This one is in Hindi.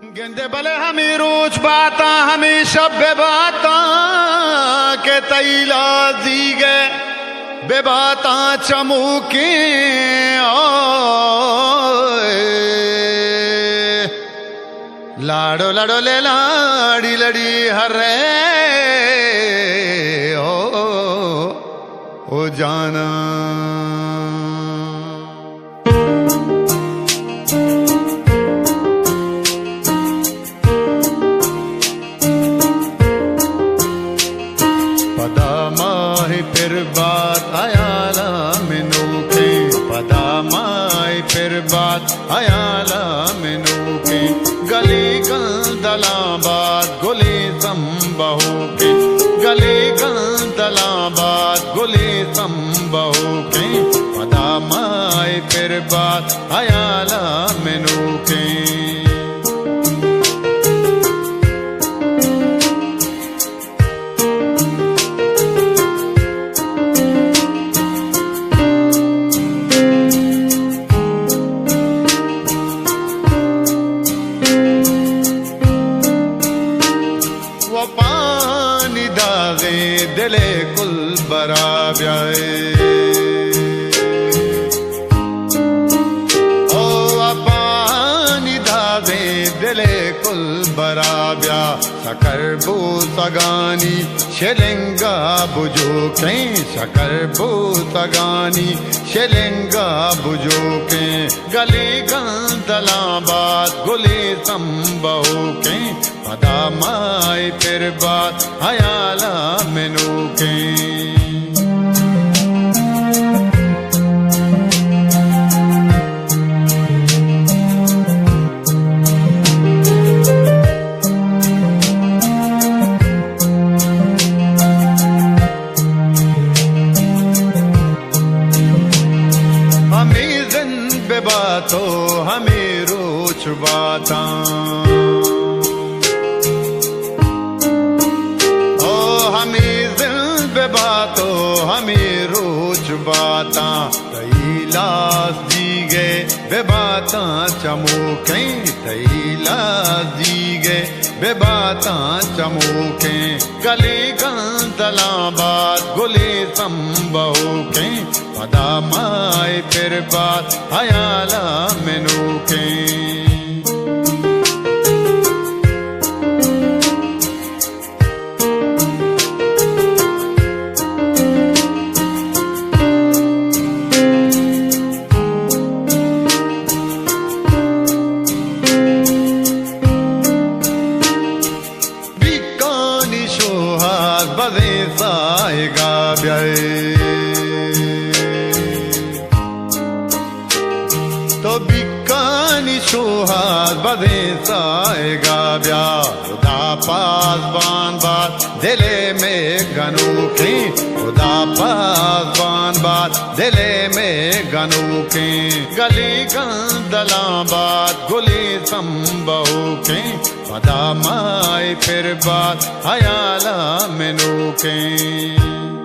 गेंदे भले हमी रोज बाता हमी शब्बे बाता के तैला जी गए बेबाता चमूके लाडो लाडो ले लाड़ी लड़ी हरे ओ जाना फिर बात आयाला मिनू के पदा माई फिर बात आयाला मिनू के गली गंदला बात गुली संबहू के गली गंदला बात गुली संबहू के पदा माई फिर बात आयाला मिनू के पानी दागे दिले कुल बराब्याए ओ पानी दागे दिले कुल बराब्या शकर बू सगानी शेलेंगा बुझो के शकर बू सगानी शेलेंगा बुझो के गली गंदला बात गुली संबहू के पदा माई फिर बात आयाला मिनू के हमें जिंदे बातों हमें रोच बाता बातो हमें रोज बाता तैलास जी गए बेबाता चमूके तैलास जी गए बेबाता चमूके गली गंदला बात गुली संबहू के पदा माई फिर बात आयाला मिनू के बदे साएगा ब्याए तो बिकानी सोहाग बदे साएगा ब्या खुदा पास बान बात दिले में गनू के खुदा पास बान बात दिले में गनू के गली गंदला बात गुली संबहू के पदा माई फिर बात आयाला मिनू के